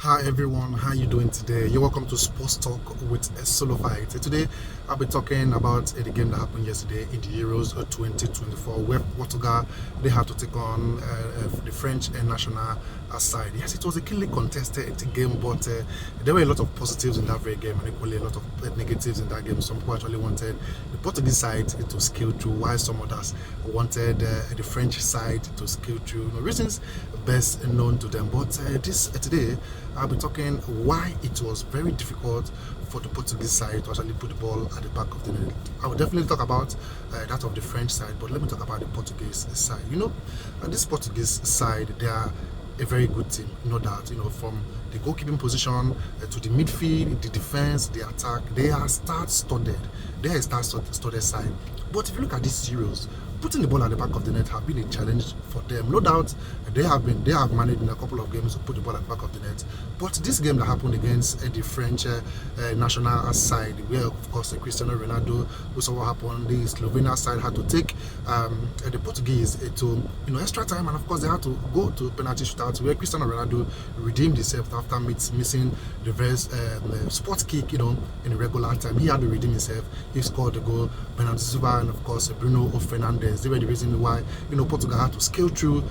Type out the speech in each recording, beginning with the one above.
Hi everyone, how you doing today? You're welcome to Sports Talk with a Solo Fight. Today I'll be talking about the game that happened yesterday in the Euros 2024 where Portugal they had to take on the French national side. Yes, it was a keenly contested game, but there were a lot of positives in that very game and equally a lot of negatives in that game. Some people actually wanted the Portuguese side to scale through, while some others wanted the French side to scale through. Reasons best known to them, but today I'll be talking why it was very difficult for the Portuguese side to actually put the ball at the back of the net. I will definitely talk about that of the French side, but let me talk about the Portuguese side. This Portuguese side, they are a very good team, no doubt. From the goalkeeping position to the midfield, the defense, the attack, they are star-studded. They are a star-studded side. But if you look at these Euros, putting the ball at the back of the net have been a challenge for them. No doubt they have managed in a couple of games to put the ball at the back of the net. But this game that happened against the French national side, where of course Cristiano Ronaldo, we saw what happened. The Slovenia side had to take the Portuguese to extra time, and of course they had to go to penalty shootouts where Cristiano Ronaldo redeemed himself after missing the reverse spot kick. In the regular time, he had to redeem himself. He scored the goal. Bernardo Silva and of course Bruno Fernandes. They were the reason why Portugal had to scale through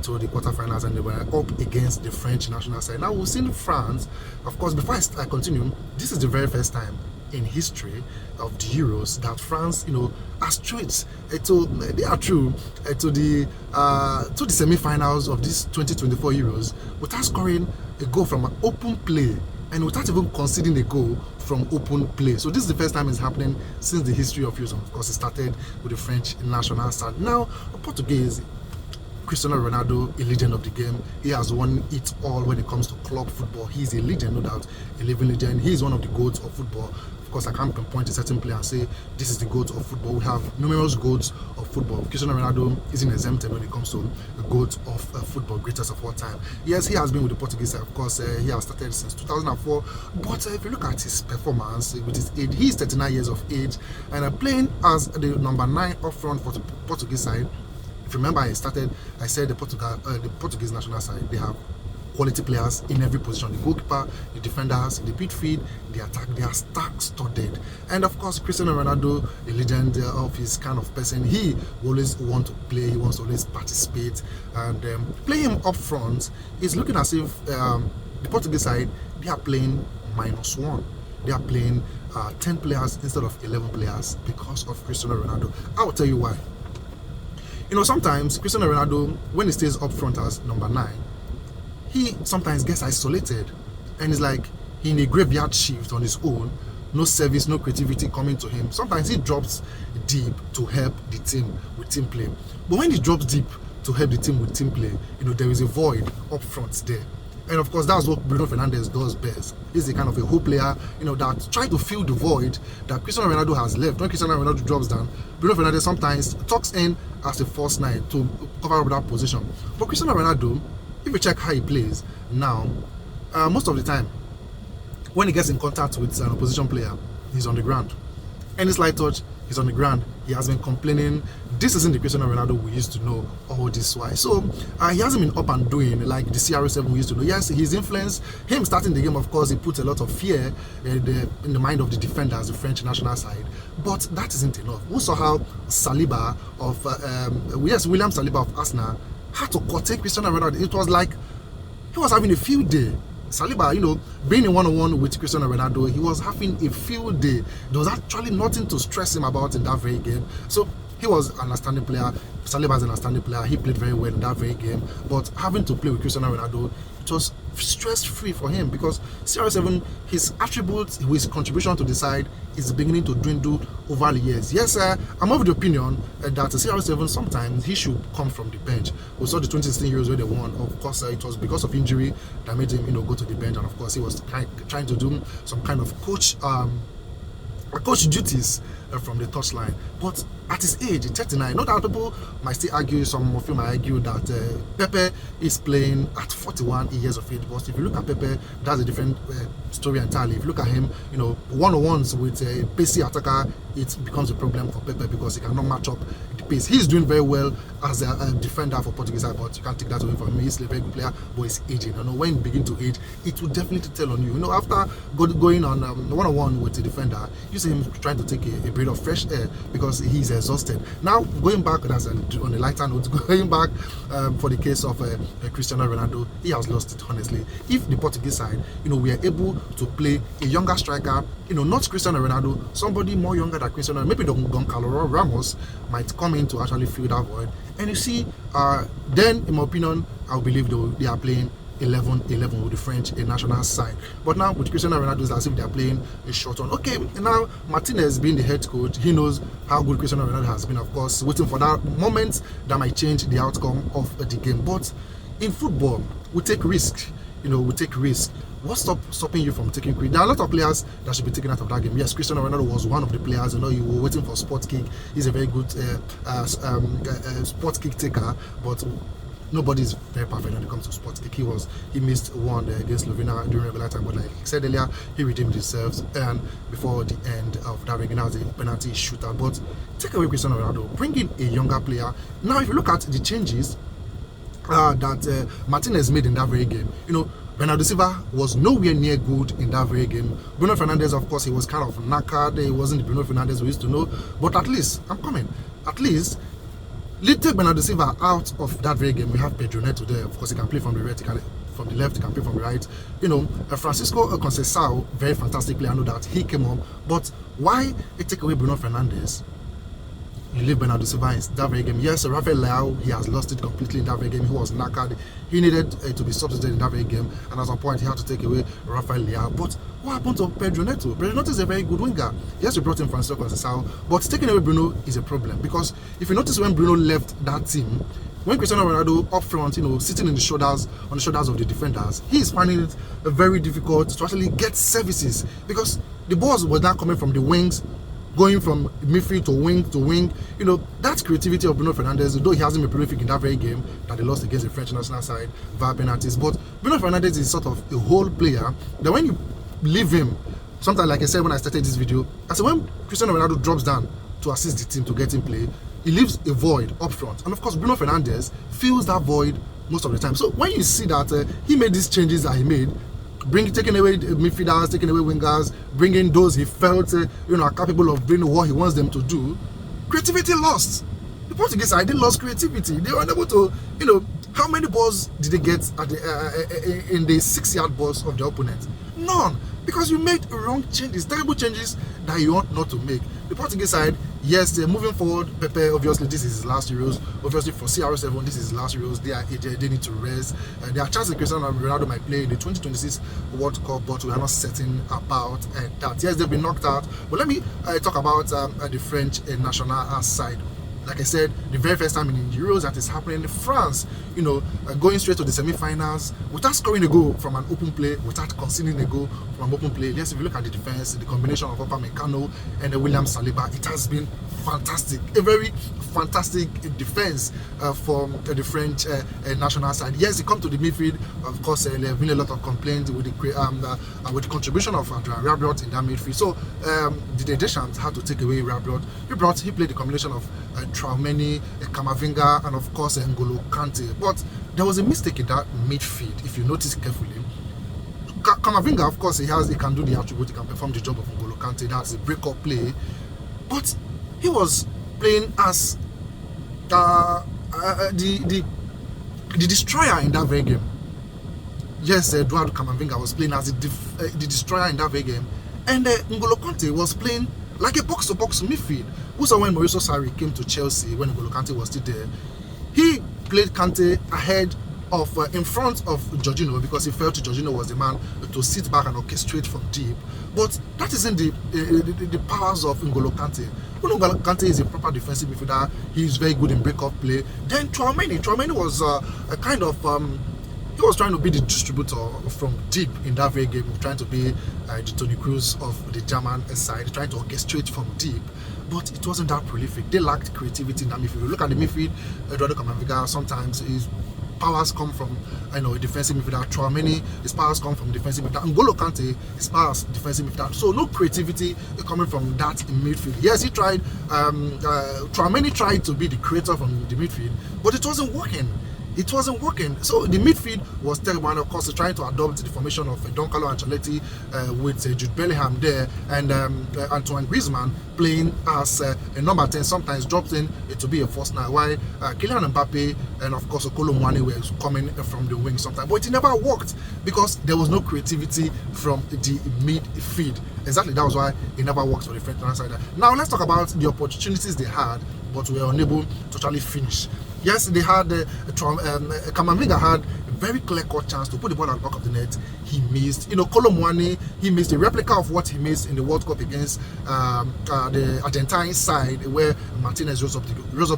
to the quarterfinals, and they were up against the French national side. Now we've seen France, of course. Before I continue, this is the very first time in history of the Euros that France, are straight they are through to the semi-finals of this 2024 Euros without scoring a goal from an open play and without even conceding a goal from open play. So this is the first time it's happening since the history of Euros. Of course, it started with the French national side. Now, Portuguese, Cristiano Ronaldo, a legend of the game. He has won it all when it comes to club football. He's a legend, no doubt, a living legend. He is one of the goats of football. Of course, I can't pinpoint a certain player and say this is the GOAT of football. We have numerous GOATs of football. Cristiano Ronaldo isn't exempted when it comes to the GOAT of football, greatest of all time. Yes, he has been with the Portuguese side. Of course, he has started since 2004. But if you look at his performance with his age, he's 39 years of age and playing as the number 9 up front for the Portuguese side. If you remember, I said the Portuguese national side, they have quality players in every position. The goalkeeper, the defenders, the midfield, the attack, they are star-studded. And of course, Cristiano Ronaldo, a legend of his kind of person, he always wants to play, he wants to always participate. And playing him up front is looking as if the Portuguese side, they are playing -1. They are playing 10 players instead of 11 players because of Cristiano Ronaldo. I will tell you why. Sometimes Cristiano Ronaldo, when he stays up front as number 9, he sometimes gets isolated and it's like in a graveyard shift on his own, no service, no creativity coming to him. Sometimes he drops deep to help the team with team play. But when he drops deep to help the team with team play, there is a void up front there. And of course, that's what Bruno Fernandes does best. He's a kind of a whole player, that tries to fill the void that Cristiano Ronaldo has left. When Cristiano Ronaldo drops down, Bruno Fernandes sometimes tucks in as a false 9 to cover up that position. But Cristiano Ronaldo, if you check how he plays now, most of the time, when he gets in contact with an opposition player, he's on the ground. Any slight touch, he's on the ground. He has been complaining. This isn't the Cristiano Ronaldo we used to know all this while. So he hasn't been up and doing like the CR7 we used to know. Yes, his influence, him starting the game, of course, he puts a lot of fear in the mind of the defenders, the French national side. But that isn't enough. We saw how Saliba of William Saliba of Arsenal had to curtail Cristiano Ronaldo. It was like he was having a field day. Saliba, being in one-on-one with Cristiano Ronaldo, he was having a field day. There was actually nothing to stress him about in that very game. So he was an outstanding player. Saliba is an outstanding player. He played very well in that very game. But having to play with Cristiano Ronaldo, it was stress-free for him because CR7, his attributes, his contribution to the side is beginning to dwindle over the years. Yes, I'm of the opinion that CR7 sometimes he should come from the bench. We saw the 2016 Euros where they won. Of course, it was because of injury that made him, go to the bench, and of course he was trying to do some kind of coach duties from the touchline. But at his age, 39, not that people might still argue, some of you might argue that Pepe is playing at 41 years of age. But if you look at Pepe, that's a different story entirely. If you look at him, one-on-ones with a pacey attacker, it becomes a problem for Pepe because he cannot match up the pace. He's doing very well as a defender for Portuguese side, but you can't take that away from him. He's a very good player, but he's aging. When you begin to age, it will definitely tell on you. After going on one-on-one with the defender, you see him trying to take a breath of fresh air because he's exhausted. Now, going back, that's on a lighter note, going back for the case of Cristiano Ronaldo, he has lost it, honestly. If the Portuguese side, we are able to play a younger striker, not Cristiano Ronaldo, somebody more younger than Cristiano, maybe Gonçalo Ramos might come in to actually fill that void. And you see, then, in my opinion, I believe they are playing 11-11 with the French national side. But now with Cristiano Ronaldo, it's as if they are playing a short one. Okay, now Martinez being the head coach, he knows how good Cristiano Ronaldo has been, of course, waiting for that moment that might change the outcome of the game. But in football, we take risks. We take risks. What's stopping you from taking risk? There are a lot of players that should be taken out of that game. Yes, Cristiano Ronaldo was one of the players. You were waiting for spot kick. He's a very good spot kick taker, but nobody is very perfect when it comes to spot kick. He missed one against Slovenia during regular time, but like I said earlier, he redeemed himself and before the end of that game, now the penalty shootout. But take away Cristiano Ronaldo, bring in a younger player. Now, if you look at the changes that Martinez made in that very game, Bernardo Silva was nowhere near good in that very game. Bruno Fernandes, of course, he was kind of knackered. He wasn't the Bruno Fernandes we used to know. But at least, at least, take Bernardo Silva out of that very game. We have Pedro Neto there. Of course, he can play from the right, from the left, he can play from the right. Francisco Conceição, very fantastic player. I know that he came on. But why take away Bruno Fernandes? You leave Bernardo Silva in that very game. Yes, Rafael Leao, he has lost it completely in that very game. He was knackered. He needed to be substituted in that very game. And at some point, he had to take away Rafael Leao. But what happened to Pedro Neto? Pedro Neto is a very good winger. Yes, we brought in Francisco Conceição. But taking away Bruno is a problem. Because if you notice when Bruno left that team, when Cristiano Ronaldo up front, sitting on the shoulders of the defenders, he is finding it very difficult to actually get services. Because the balls were now coming from the wings, going from midfield to wing. That creativity of Bruno Fernandes, though he hasn't been prolific in that very game that they lost against the French national side via penalties, but Bruno Fernandes is sort of a whole player that when you leave him, sometimes like I said when I started this video, I said when Cristiano Ronaldo drops down to assist the team to get in play, he leaves a void up front. And of course, Bruno Fernandes fills that void most of the time. So when you see that he made these changes that he made, taking away midfielders, taking away wingers, bringing those he felt are capable of doing what he wants them to do, creativity lost. The Portuguese side, they lost creativity. They were unable to, how many balls did they get at in the 6-yard box of the opponent? None. Because you made wrong changes, terrible changes that you ought not to make. The Portuguese side, yes, they're moving forward. Pepe, obviously, this is his last Euros. Obviously, for CR7, this is his last Euros. They need to rest. There are chances Cristiano Ronaldo might play in the 2026 World Cup, but we are not certain about that. Yes, they've been knocked out. But let me talk about the French national side. Like I said, the very first time in Euros that is happening in France, going straight to the semi-finals without scoring a goal from an open play, without conceding a goal from an open play. Yes, if you look at the defense, the combination of Upamecano and William Saliba, it has been fantastic. A very fantastic defense from the French national side. Yes, they come to the midfield. Of course, there have been a lot of complaints with the contribution of Adrien Rabiot in that midfield. So Didier Deschamps had to take away Rabiot. He played the combination of Traoré, Camavinga, and of course N'Golo Kante. But there was a mistake in that midfield, if you notice carefully. Camavinga, of course, he can do the attribute, he can perform the job of N'Golo Kante. That's a break-up play. But he was playing as the destroyer in that very game. Yes, Eduardo Camavinga was playing as the destroyer in that very game. And N'Golo Kante was playing like a box-to-box midfield. Who saw when Mauricio Sarri came to Chelsea when N'Golo Kante was still there? He played Kante ahead of, in front of Jorginho because he felt Jorginho was the man to sit back and orchestrate from deep. But that isn't the powers of N'Golo Kante. N'Golo Kante is a proper defensive midfielder. He is very good in break-up play. Then Traoré was a kind of he was trying to be the distributor from deep in that very game, trying to be the Toni Kroos of the German side, trying to orchestrate from deep. But it wasn't that prolific. They lacked creativity in that midfield. If you look at the midfield, Eduardo Camavinga sometimes powers come from a defensive midfielder. Tchouaméni, his powers come from defensive midfielder. N'Golo Kante, his powers defensive midfielder. So no creativity coming from that midfield. Yes, he tried. Tchouaméni tried to be the creator from the midfield, but it wasn't working. It wasn't working. So the midfield was terrible, and of course, trying to adopt the formation of Don Carlo Ancelotti with Jude Bellingham there and Antoine Griezmann playing as a number 10, sometimes dropped in to be a first nine, while Kylian Mbappe and of course Kolo Muani were coming from the wing sometimes. But it never worked because there was no creativity from the midfield. Exactly, that was why it never worked for the French side. Now let's talk about the opportunities they had, but were unable to totally finish. Yes, they had Kamavinga had a very clear-cut chance to put the ball at the back of the net. He missed. Kolo Muani, he missed a replica of what he missed in the World Cup against the Argentine side, where Martinez rose up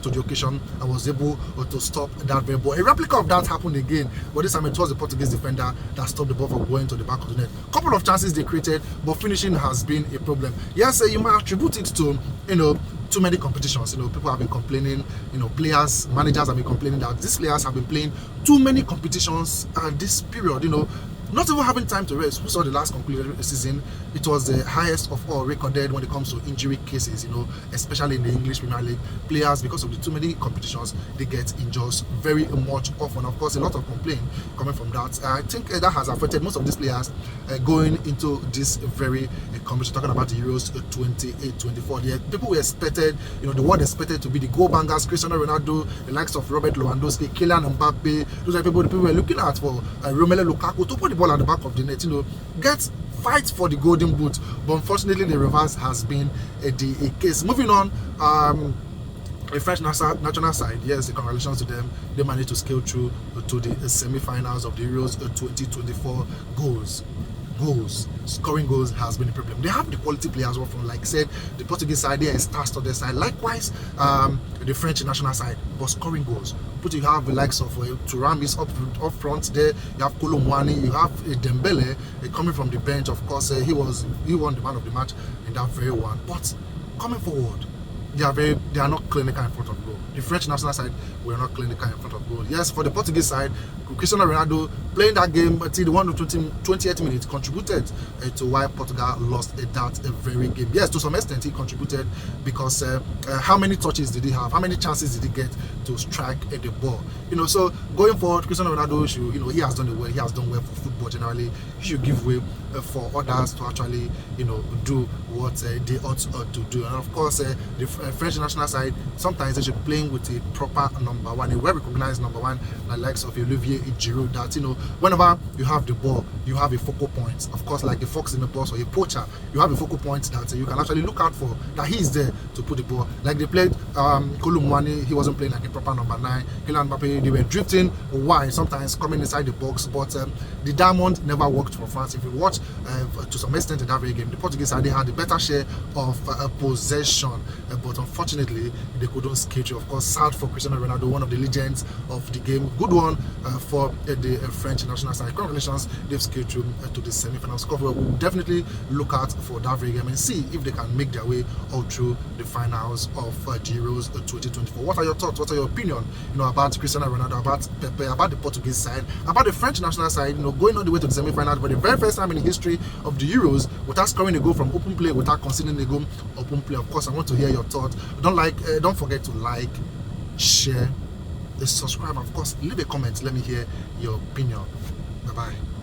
to the occasion and was able to stop that very ball. A replica of that happened again, but this time it was the Portuguese defender that stopped the ball from going to the back of the net. Couple of chances they created, but finishing has been a problem. Yes, you might attribute it to too many competitions. People have been complaining, players, managers have been complaining that these players have been playing too many competitions at this period, not even having time to rest. We saw the last concluded season, it was the highest of all recorded when it comes to injury cases, especially in the English Premier League. Players, because of the too many competitions, they get injured very much often. Of course, a lot of complaint coming from that. I think that has affected most of these players going into this very competition, talking about the Euros 28-24. The people were expected, the world expected to be the goal bangers, Cristiano Ronaldo, the likes of Robert Lewandowski, Kylian Mbappe. Those are the people were looking at for Romelu Lukaku to put the ball at the back of the net, get fight for the golden boot. But unfortunately, the reverse has been the case. Moving on, the French national side, yes, congratulations to them. They managed to scale through to the semi-finals of the Euros 2024. Scoring goals has bend a problem. They have the quality players from, like I said, the Portuguese side, they are stars to their side. Likewise, the French national side, but scoring goals. But you have the likes of Thuram is up front there. You have Kolo Muani, you have Dembele coming from the bench. Of course, he won the man of the match in that very one. But coming forward, they are not clinical in front of goal. The French national side were not clinical in front of goal. Yes, for the Portuguese side, Cristiano Ronaldo playing that game until the 28th minute contributed to why Portugal lost that very game. Yes, to some extent he contributed because how many touches did he have? How many chances did he get to strike the ball? So going forward, Cristiano Ronaldo should, he has done well. He has done well for football generally. He should give way for others to actually, do what they ought to do. And of course, the French national side, sometimes they should be playing with a proper number one, a well-recognized number one, like likes of Olivier Giroud, that, whenever you have the ball, you have a focal point. Of course, like a fox in the box or a poacher, you have a focal point that you can actually look out for, that he is there to put the ball. Like they played Kolo Muani, he wasn't playing like a proper number 9. Kylian Mbappe, they were drifting wide, sometimes coming inside the box, but the diamond never worked for France. If you watch to some extent in that very game, the Portuguese side, they had a better share of possession, but unfortunately they couldn't skate. Of course, sad for Cristiano Ronaldo, one of the legends of the game. Good one for the French national side. Congratulations, they've skated through to the semi-finals. We'll definitely look out for that very game and see if they can make their way all through the finals of the Euros 2024. What are your thoughts? What are your opinion? About Cristiano Ronaldo, about Pepe, about the Portuguese side, about the French national side? Going all the way to the semi-finals for the very first time in the history of the Euros without scoring a goal from open play, without conceding a goal open play. Of course, I want to hear your thoughts. Don't forget to like, share, subscribe, and of course leave a comment. Let me hear your opinion. Bye bye.